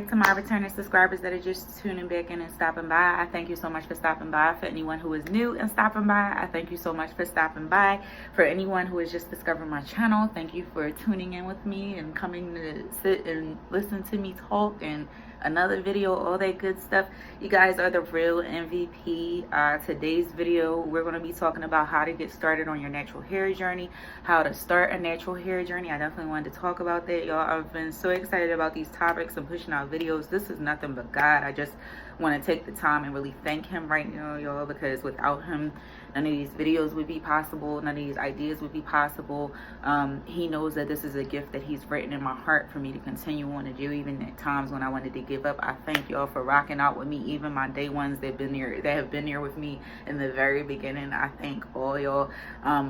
to my returning subscribers that are just tuning back in and stopping by. I thank you so much for stopping by. For anyone who is new and stopping by, I thank you so much for stopping by. For anyone who is just discovering my channel, thank you for tuning in with me and coming to sit and listen to me talk and another video, all that good stuff. You guys are the real MVP. Today's video, we're going to be talking about how to get started on your natural hair journey, how to start a natural hair journey. I definitely wanted to talk about that, y'all. I've been so excited about these topics and pushing out videos. This is nothing but God. I just want to take the time and really thank him right now, y'all, because without him, none of these videos would be possible. None of these ideas would be possible. He knows that this is a gift that he's written in my heart for me to continue on to do, even at times when I wanted to give up. I thank y'all for rocking out with me, even my day ones that have been there with me in the very beginning. I thank all y'all.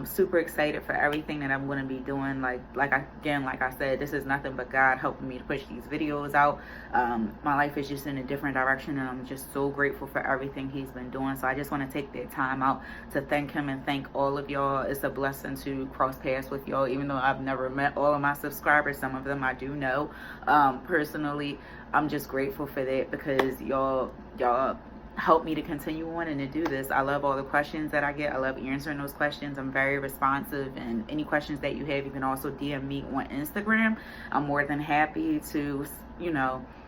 Super excited for everything that I'm going to be doing. Like I said, this is nothing but God helping me to push these videos out. My life is just in a different direction, and I'm just so grateful for everything he's been doing. So I just want to take that time out to thank him and thank all of y'all. It's a blessing to cross paths with y'all, even though I've never met all of my subscribers. Some of them I do know personally. I'm just grateful for that because y'all help me to continue on and to do this. I love all the questions that I get. I love answering those questions. I'm very responsive, and any questions that you have, you can also DM me on Instagram. I'm more than happy to,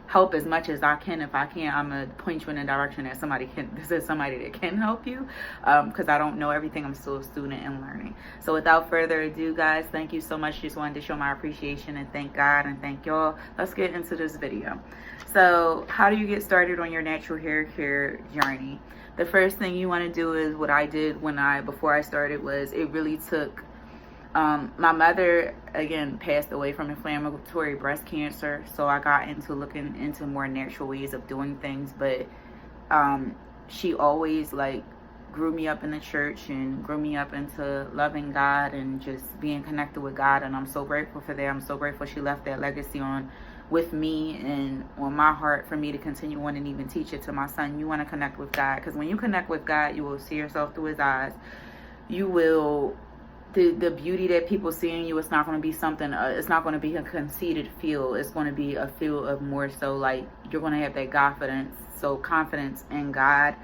help as much as I can. If I can't, I'm gonna point you in a direction that somebody that can help you, because I don't know everything. I'm still a student and learning. So without further ado, guys, thank you so much. Just wanted to show my appreciation and thank God and thank y'all. Let's get into this video. So how do you get started on your natural hair care journey? The first thing you want to do is what I did before I started was, it really took my mother, again, passed away from inflammatory breast cancer, so I got into looking into more natural ways of doing things. But she always grew me up in the church and grew me up into loving God and just being connected with God, and I'm so grateful for that. I'm so grateful she left that legacy with me and on my heart for me to continue on and even teach it to my son. You want to connect with God, because when you connect with God, you will see yourself through his eyes. You will, the beauty that people see in you, it's not going to be something, it's not going to be a conceited feel. It's going to be a feel of more so you're going to have that confidence in God.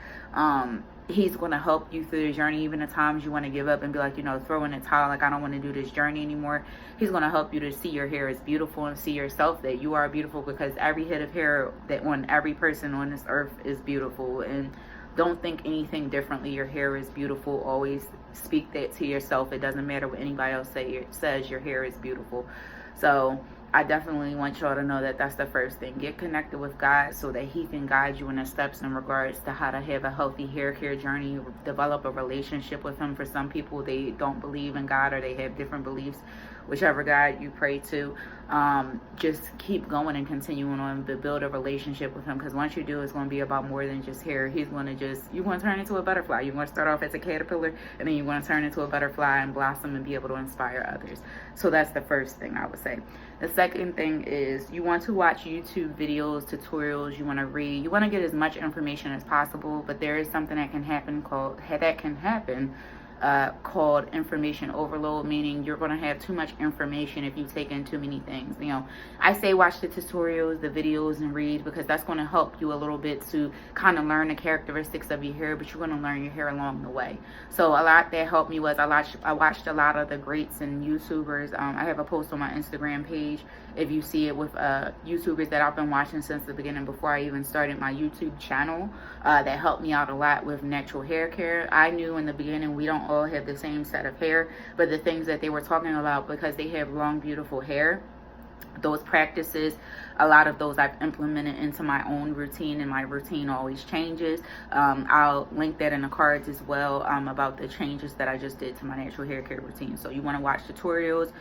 He's going to help you through the journey, even the times you want to give up and be throw in the towel, I don't want to do this journey anymore. He's going to help you to see your hair is beautiful and see yourself that you are beautiful, because every head of hair that on every person on this earth is beautiful. And don't think anything differently. Your hair is beautiful. Always speak that to yourself. It doesn't matter what anybody else says, your hair is beautiful. So I definitely want y'all to know that that's the first thing. Get connected with God so that he can guide you in the steps in regards to how to have a healthy hair care journey. Develop a relationship with him. For some people, they don't believe in God, or they have different beliefs. Whichever God you pray to, just keep going and continuing on to build a relationship with him, because once you do, it's going to be about more than just hair. You're going to turn into a butterfly. You're going to start off as a caterpillar, and then you're going to turn into a butterfly and blossom and be able to inspire others. So that's the first thing I would say. The second thing is, you want to watch YouTube videos, tutorials. You want to read. You want to get as much information as possible, but there is something that can happen called information overload, meaning you're going to have too much information if you take in too many things. I say watch the tutorials, the videos, and read, because that's going to help you a little bit to kind of learn the characteristics of your hair, but you're going to learn your hair along the way. So a lot that helped me was I watched a lot of the greats and YouTubers. I have a post on my Instagram page, if you see it, with YouTubers that I've been watching since the beginning, before I even started my YouTube channel, that helped me out a lot with natural hair care. I knew in the beginning we don't all have the same set of hair, but the things that they were talking about, because they have long, beautiful hair, those practices, a lot of those I've implemented into my own routine, and my routine always changes. I'll link that in the cards as well, about the changes that I just did to my natural hair care routine. So you want to watch tutorials,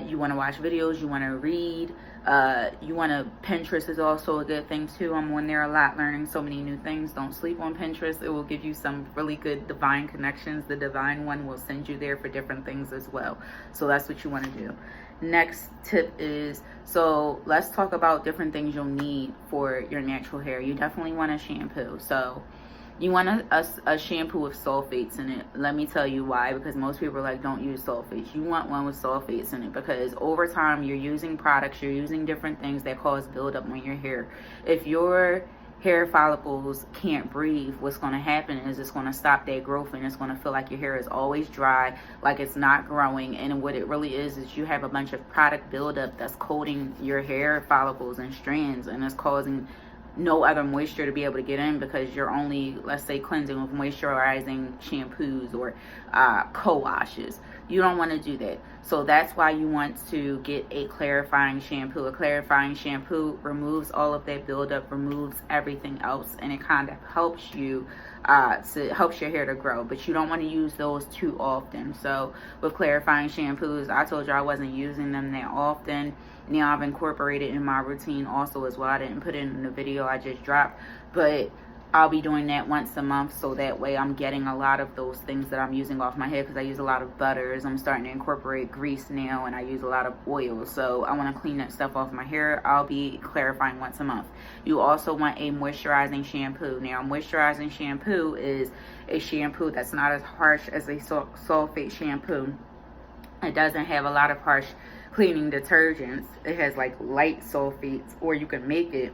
you want to watch videos, you want to read, Pinterest is also a good thing too. I'm on there a lot, learning so many new things. Don't sleep on Pinterest. It will give you some really good divine connections. The divine one will send you there for different things as well. So that's what you want to do. Next tip is, so let's talk about different things you'll need for your natural hair. You definitely want a shampoo. So You want a shampoo with sulfates in it. Let me tell you why, because most people are like, don't use sulfates. You want one with sulfates in it, because over time you're using products, you're using different things that cause buildup on your hair. If your hair follicles can't breathe, what's going to happen is it's going to stop that growth, and it's going to feel like your hair is always dry, like it's not growing. And what it really is you have a bunch of product buildup that's coating your hair follicles and strands, and it's causing no other moisture to be able to get in, because you're only, let's say, cleansing with moisturizing shampoos or co-washes. You don't want to do that. So that's why you want to get a clarifying shampoo. A clarifying shampoo removes all of that buildup, removes everything else, and it kind of helps you helps your hair to grow. But you don't want to use those too often. So with clarifying shampoos, I told you I wasn't using them that often. Now I've incorporated in my routine also as well. I didn't put it in the video I just dropped, but I'll be doing that once a month, so that way I'm getting a lot of those things that I'm using off my head, because I use a lot of butters. I'm starting to incorporate grease now, and I use a lot of oil, so I want to clean that stuff off my hair. I'll be clarifying once a month. You also want a moisturizing shampoo. Now, moisturizing shampoo is a shampoo that's not as harsh as a sulfate shampoo. It doesn't have a lot of harsh cleaning detergents. It has like light sulfates, or you can make it,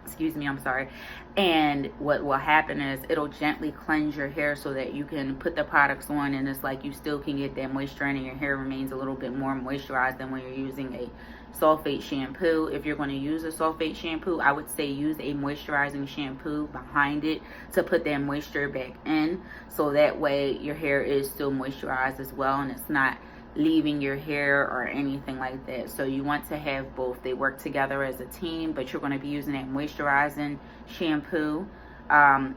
excuse me, I'm sorry. And what will happen is it'll gently cleanse your hair, so that you can put the products on, and it's like you still can get that moisture in, and your hair remains a little bit more moisturized than when you're using a sulfate shampoo. If you're going to use a sulfate shampoo, I would say use a moisturizing shampoo behind it to put that moisture back in, so that way your hair is still moisturized as well, and it's not leaving your hair or anything like that. So you want to have both. They work together as a team, but you're going to be using that moisturizing shampoo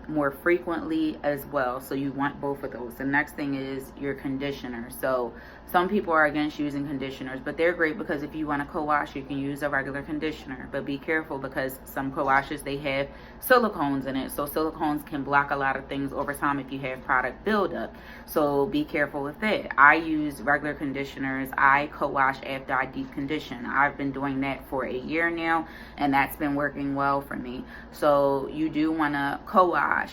more frequently as well. So you want both of those. The next thing is your conditioner. So some people are against using conditioners, but they're great, because if you want to co-wash, you can use a regular conditioner. But be careful, because some co-washes, they have silicones in it. So silicones can block a lot of things over time if you have product buildup. So be careful with that. I use regular conditioners. I co-wash after I deep condition. I've been doing that for a year now, and that's been working well for me. So you do want to co-wash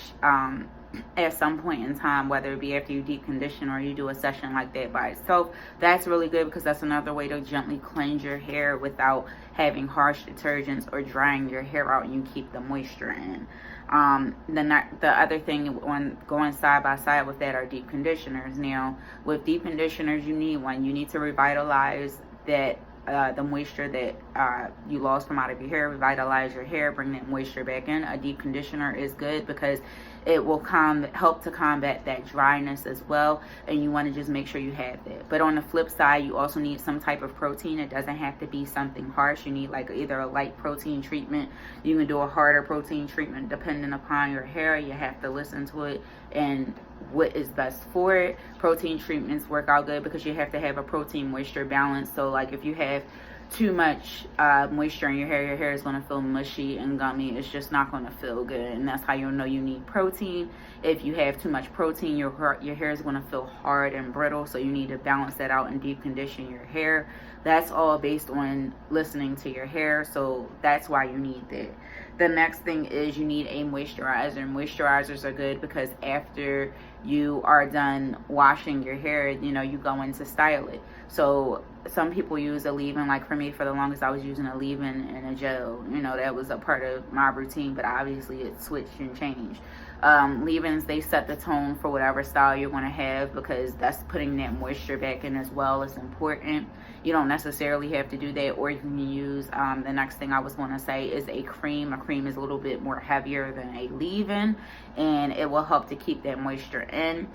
at some point in time, whether it be after you deep condition or you do a session like that by itself. That's really good, because that's another way to gently cleanse your hair without having harsh detergents or drying your hair out, and you keep the moisture in. The other thing on going side by side with that are deep conditioners. Now, with deep conditioners, you need one. You need to revitalize that the moisture that you lost from out of your hair, revitalize your hair, bring that moisture back in. A deep conditioner is good, because it will help to combat that dryness as well, and you want to just make sure you have that. But on the flip side, you also need some type of protein. It doesn't have to be something harsh. You need like either a light protein treatment. You can do a harder protein treatment depending upon your hair. You have to listen to it and what is best for it. Protein treatments work out good, because you have to have a protein moisture balance. So like if you have too much moisture in your hair is going to feel mushy and gummy. It's just not going to feel good, and that's how you'll know you need protein. If you have too much protein, your hair is going to feel hard and brittle, so you need to balance that out and deep condition your hair. That's all based on listening to your hair, so that's why you need that. The next thing is you need a moisturizer. Moisturizers are good, because after you are done washing your hair, you go in to style it. So some people use a leave-in. Like for me, for the longest, I was using a leave-in and a gel. That was a part of my routine, but obviously it switched and changed. Leave-ins, they set the tone for whatever style you're going to have, because that's putting that moisture back in as well. It's important. You don't necessarily have to do that, or you can use, the next thing I was going to say is a cream. A cream is a little bit more heavier than a leave-in, and it will help to keep that moisture in.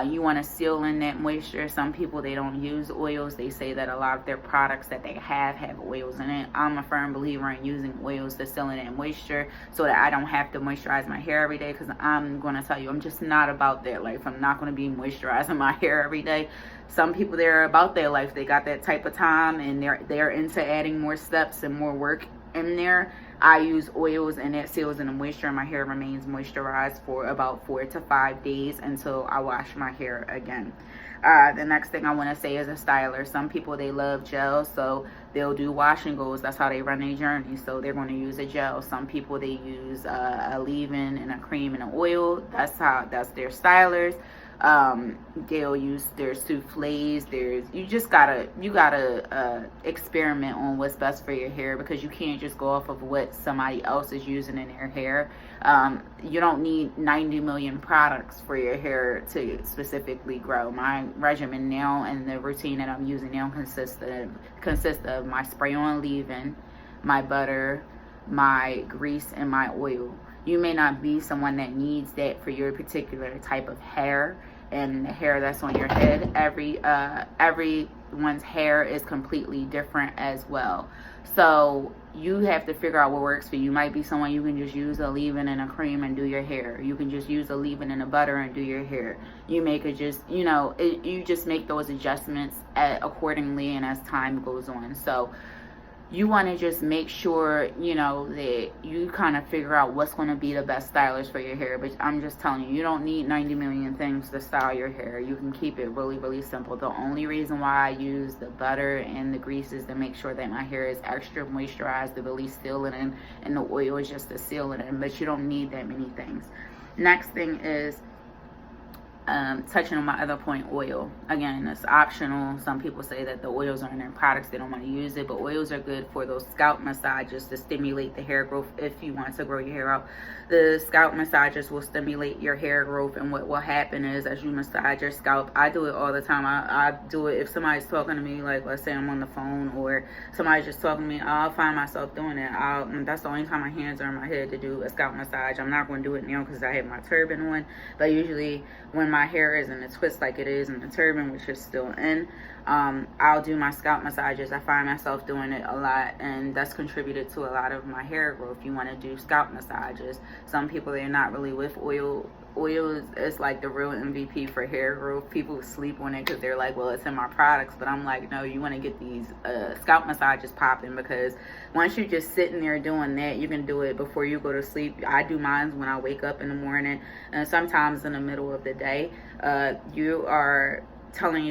You want to seal in that moisture. Some people, they don't use oils. They say that a lot of their products that they have oils in it. I'm a firm believer in using oils to seal in that moisture, so that I don't have to moisturize my hair every day, because I'm going to tell you, I'm just not about that life. I'm not going to be moisturizing my hair every day. Some people, they're about their life. They got that type of time, and they're into adding more steps and more work in there. I use oils, and that seals in the moisture, and my hair remains moisturized for about 4 to 5 days until I wash my hair again. The next thing I want to say is a styler. Some people, they love gel, so they'll do wash and goes. That's how they run their journey, so they're going to use a gel. Some people, they use a leave-in and a cream and an oil. That's their stylers. They'll use their souffles. You gotta experiment on what's best for your hair, because you can't just go off of what somebody else is using in their hair. You don't need 90 million products for your hair to specifically grow. My regimen now and the routine that I'm using now consists of my spray on leave-in, my butter, my grease, and my oil. You may not be someone that needs that for your particular type of hair and the hair that's on your head. Everyone's hair is completely different as well. So you have to figure out what works for you. You might be someone, you can just use a leave-in and a cream and do your hair. You can just use a leave-in and a butter and do your hair. You just make those adjustments accordingly and as time goes on. So you want to just make sure, that you kind of figure out what's going to be the best stylers for your hair. But I'm just telling you, you don't need 90 million things to style your hair. You can keep it really, really simple. The only reason why I use the butter and the grease is to make sure that my hair is extra moisturized, to really seal it in, and the oil is just to seal it in. But you don't need that many things. Next thing is touching on my other point, oil. Again, it's optional. Some people say that the oils are in their products, they don't want to use it, but oils are good for those scalp massages to stimulate the hair growth if you want to grow your hair out. The scalp massages will stimulate your hair growth, and what will happen is, as you massage your scalp, I do it all the time. I do it if somebody's talking to me, like let's say I'm on the phone or somebody's just talking to me, I'll find myself doing it. That's the only time my hands are in my head to do a scalp massage. I'm not going to do it now because I have my turban on, but usually when my hair is in a twist like it is in the turban, which is still in, I'll do my scalp massages. I find myself doing it a lot, and that's contributed to a lot of my hair growth. You want to do scalp massages. Some people, they're not really with oil. Oil is like the real MVP for hair growth. People sleep on it because they're like, well, it's in my products. But I'm like, no, you want to get these scalp massages popping, because once you're just sitting there doing that, you can do it before you go to sleep. I do mine when I wake up in the morning, and sometimes in the middle of the day. You're telling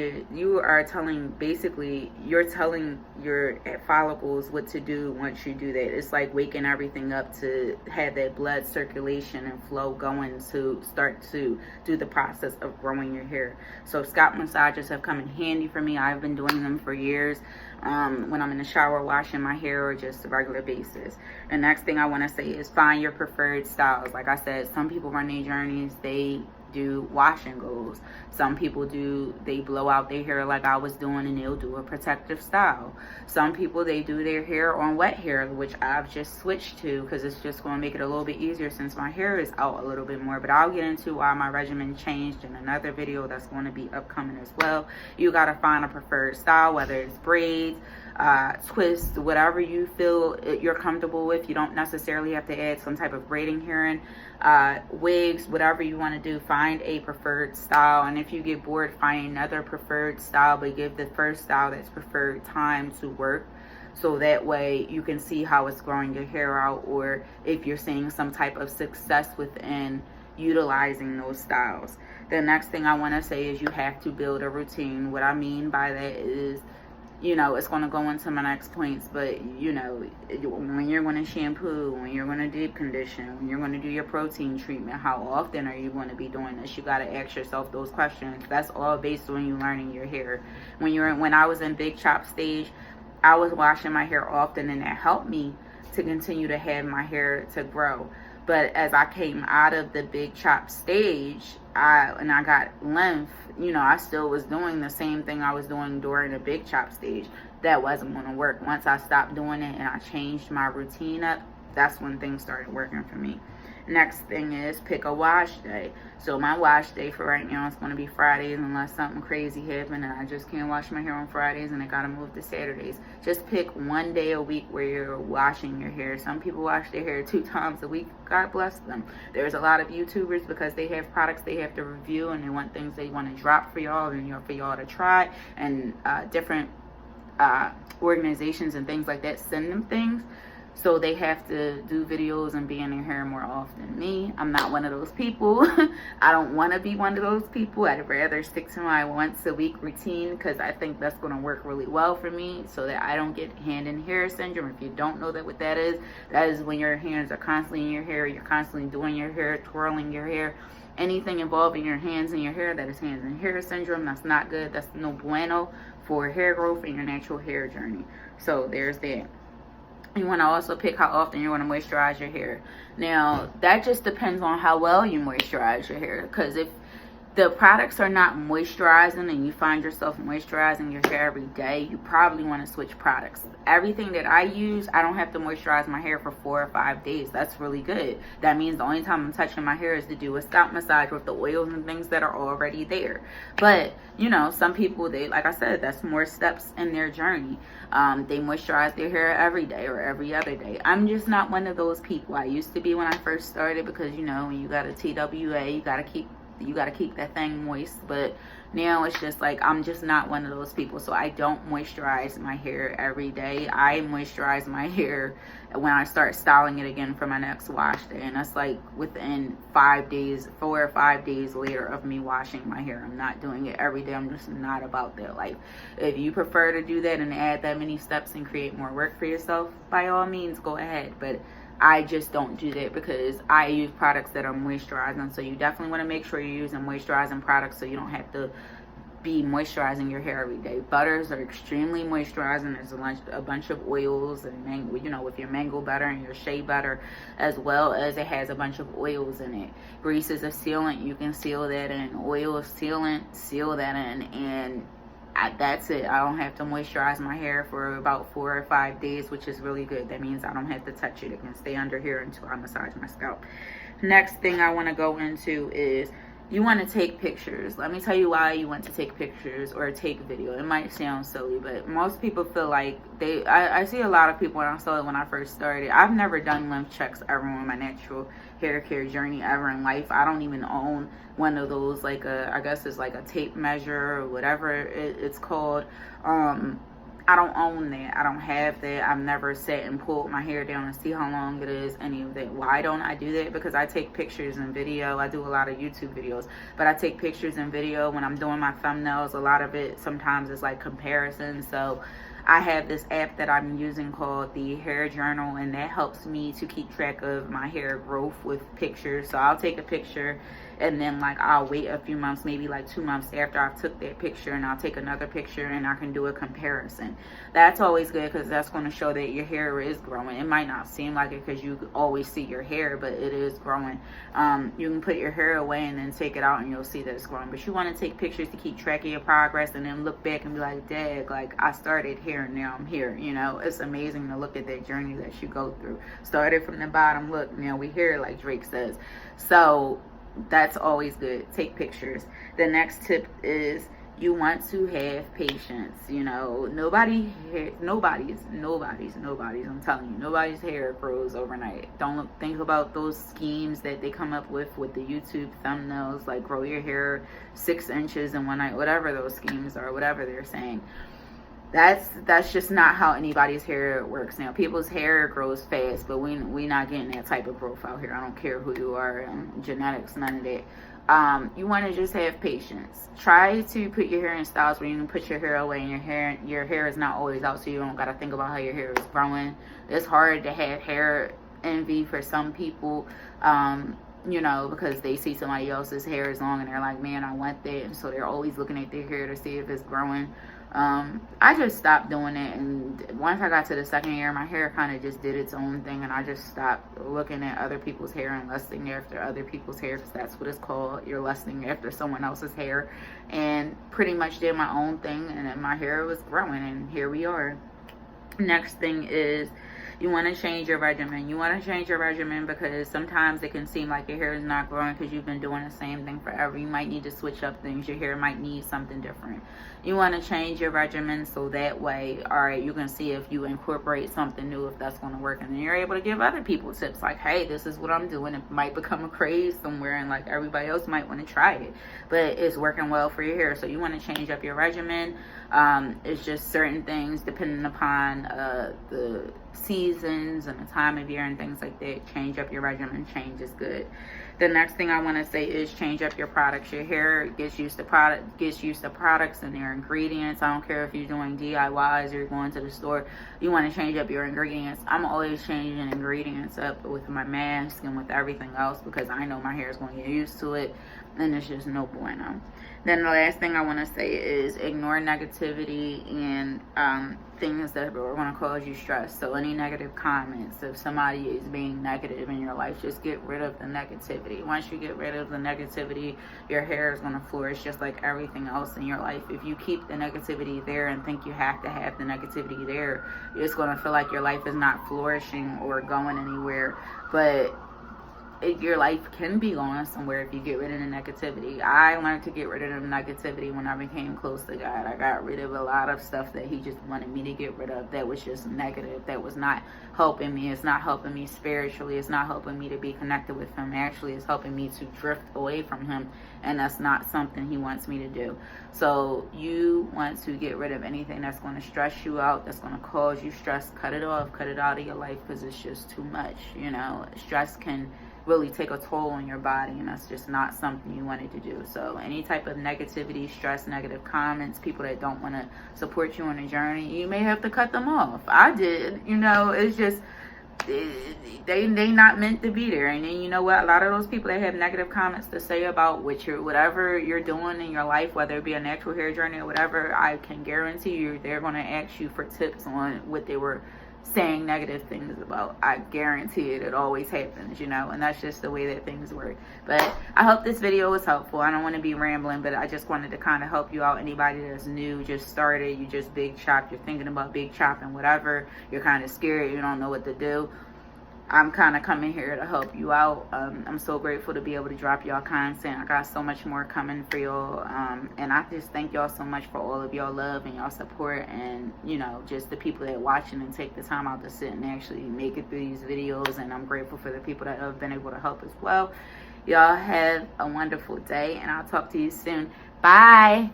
your follicles what to do once you do that. It's like waking everything up to have that blood circulation and flow going to start to do the process of growing your hair. So scalp massages have come in handy for me. I've been doing them for years when I'm in the shower washing my hair or just a regular basis. The next thing I want to say is find your preferred styles. Like I said, some people run their journeys, they do wash and goes. Some people they blow out their hair like I was doing, and they'll do a protective style. Some people, they do their hair on wet hair, which I've just switched to because it's just going to make it a little bit easier since my hair is out a little bit more. But I'll get into why my regimen changed in another video that's going to be upcoming as well. You got to find a preferred style, whether it's braids, twists, whatever you feel you're comfortable with. You don't necessarily have to add some type of braiding here in. Wigs, whatever you want to do, find a preferred style. And if you get bored, find another preferred style, but give the first style that's preferred time to work, so that way you can see how it's growing your hair out, or if you're seeing some type of success within utilizing those styles. The next thing I want to say is you have to build a routine. What I mean by that is, it's going to go into my next points, but when you're going to shampoo, when you're going to deep condition, when you're going to do your protein treatment, how often are you going to be doing this? You got to ask yourself those questions. That's all based on you learning your hair. When I was in big chop stage, I was washing my hair often, and that helped me to continue to have my hair to grow. But as I came out of the big chop stage, I got length, I still was doing the same thing I was doing during the big chop stage. That wasn't going to work. Once I stopped doing it and I changed my routine up, that's when things started working for me. Next thing is pick a wash day. So my wash day for right now is going to be Fridays, unless something crazy happened and I just can't wash my hair on Fridays and I got to move to Saturdays. Just pick one day a week where you're washing your hair. Some people wash their hair 2 times a week. God bless them. There's a lot of YouTubers, because they have products they have to review and they want things they want to drop for y'all and for y'all to try, and different organizations and things like that send them things. so they have to do videos and be in their hair more often. Me, I'm not one of those people. I don't want to be one of those people. I'd rather stick to my once a week routine, because I think that's going to work really well for me, so that I don't get hand and hair syndrome. If you don't know what that is when your hands are constantly in your hair, you're constantly doing your hair, twirling your hair. Anything involving your hands and your hair, that is hands and hair syndrome. That's not good. That's no bueno for hair growth and your natural hair journey. So there's that. You want to also pick how often you want to moisturize your hair. Now, that just depends on how well you moisturize your hair. Because if the products are not moisturizing and you find yourself moisturizing your hair every day, you probably want to switch products. Everything that I use, I don't have to moisturize my hair for 4 or 5 days. That's really good. That means the only time I'm touching my hair is to do a scalp massage with the oils and things that are already there. But, you know, some people, they, like I said, that's more steps in their journey. They moisturize their hair every day or every other day. I'm just not one of those people. I used to be when I first started, because, you know, when you got a TWA, you got to keep that thing moist. But now it's just like, I'm just not one of those people. So I don't moisturize my hair every day. I moisturize my hair when I start styling it again for my next wash day, and that's like within 5 days, 4 or 5 days later of me washing my hair. I'm not doing it every day. I'm just not about that life. If you prefer to do that and add that many steps and create more work for yourself, by all means, go ahead. But I just don't do that, because I use products that are moisturizing. So you definitely want to make sure you're using moisturizing products, so you don't have to be moisturizing your hair every day. Butters are extremely moisturizing. There's a bunch of oils, and you know, with your mango butter and your shea butter, as well as it has a bunch of oils in it. Grease is a sealant. You can seal that in. Oil is sealant. Seal that in, and that's it. I don't have to moisturize my hair for about 4 or 5 days, which is really good. That means I don't have to touch it. It can stay under here until I massage my scalp. Next thing I want to go into is, you want to take pictures. Let me tell you why you want to take pictures or take video. It might sound silly, but most people feel like I see a lot of people, and I saw it when I first started. I've never done lymph checks ever on my natural hair care journey ever in life. I don't even own one of those, like I guess it's like a tape measure or whatever it's called. I don't own that. I don't have that. I've never sat and pulled my hair down and see how long it is, any of that. Why don't I do that? Because I take pictures and video. I do a lot of YouTube videos, but I take pictures and video when I'm doing my thumbnails. A lot of it sometimes is like comparisons. So I have this app that I'm using called the Hair Journal, and that helps me to keep track of my hair growth with pictures. So I'll take a picture, and then like I'll wait a few months, maybe like 2 months after I've took that picture, and I'll take another picture and I can do a comparison. That's always good, because that's going to show that your hair is growing. It might not seem like it because you always see your hair, but it is growing. You can put your hair away and then take it out and you'll see that it's growing. But you want to take pictures to keep track of your progress, and then look back and be like, dag, like I started here and now I'm here. You know, it's amazing to look at that journey that you go through. Started from the bottom, look, now we're here, like Drake says. So that's always good. Take pictures. The next tip is, you want to have patience. You know, nobody's, I'm telling you, nobody's hair grows overnight. Don't think about those schemes that they come up with the YouTube thumbnails, like grow your hair 6 inches in one night, whatever those schemes are, whatever they're saying. That's just not how anybody's hair works. Now, people's hair grows fast, but we not getting that type of growth out here. I don't care who you are, genetics, none of that. You want to just have patience. Try to put your hair in styles where you can put your hair away, and your hair is not always out, so you don't got to think about how your hair is growing. It's hard to have hair envy for some people, you know, because they see somebody else's hair is long and they're like, man, I want that, and so they're always looking at their hair to see if it's growing. I just stopped doing it, and once I got to the second year, my hair kind of just did its own thing, and I just stopped looking at other people's hair and lusting after other people's hair, because that's what it's called. You're lusting after someone else's hair, and pretty much did my own thing, and then my hair was growing, and here we are. Next thing is, you want to change your regimen. You want to change your regimen because sometimes it can seem like your hair is not growing because you've been doing the same thing forever. You might need to switch up things. Your hair might need something different. You want to change your regimen so that way, all right, you can see if you incorporate something new, if that's going to work. And then you're able to give other people tips like, hey, this is what I'm doing. It might become a craze somewhere, and like everybody else might want to try it, but it's working well for your hair. So you want to change up your regimen. It's just certain things depending upon the seasons and the time of year and things like that. Change up your regimen. Change is good. The next thing I want to say is change up your products. Your hair gets used to products and their ingredients. I don't care if you're doing DIYs or you're going to the store. You want to change up your ingredients. I'm always changing ingredients up with my mask and with everything else because I know my hair is going to get used to it, and it's just no bueno. Then the last thing I want to say is ignore negativity and things that are going to cause you stress. So any negative comments, if somebody is being negative in your life, just get rid of the negativity. Once you get rid of the negativity, your hair is going to flourish just like everything else in your life. If you keep the negativity there and think you have to have the negativity there, it's going to feel like your life is not flourishing or going anywhere. But your life can be going somewhere if you get rid of the negativity. I learned to get rid of the negativity when I became close to God. I got rid of a lot of stuff that he just wanted me to get rid of that was just negative, that was not helping me. It's not helping me spiritually. It's not helping me to be connected with him. Actually, it's helping me to drift away from him, and that's not something he wants me to do. So you want to get rid of anything that's going to stress you out, that's going to cause you stress. Cut it off. Cut it out of your life because it's just too much. You know, stress can really take a toll on your body, and that's just not something you wanted to do. So any type of negativity, stress, negative comments, people that don't want to support you on the journey, you may have to cut them off. I did. You know, it's just they not meant to be there. And then you know what, a lot of those people that have negative comments to say about whatever you're doing in your life, whether it be a natural hair journey or whatever, I can guarantee you they're going to ask you for tips on what they were saying negative things about. I guarantee it always happens, you know, and that's just the way that things work. But I hope this video was helpful. I don't want to be rambling, but I just wanted to kind of help you out. Anybody that's new, just started, you just big chop, you're thinking about big chopping, whatever, you're kind of scared, you don't know what to do, I'm kind of coming here to help you out. I'm so grateful to be able to drop y'all content. I got so much more coming for y'all, and I just thank y'all so much for all of y'all love and y'all support, and you know, just the people that watching and take the time out to sit and actually make it through these videos. And I'm grateful for the people that have been able to help as well. Y'all have a wonderful day, and I'll talk to you soon. Bye.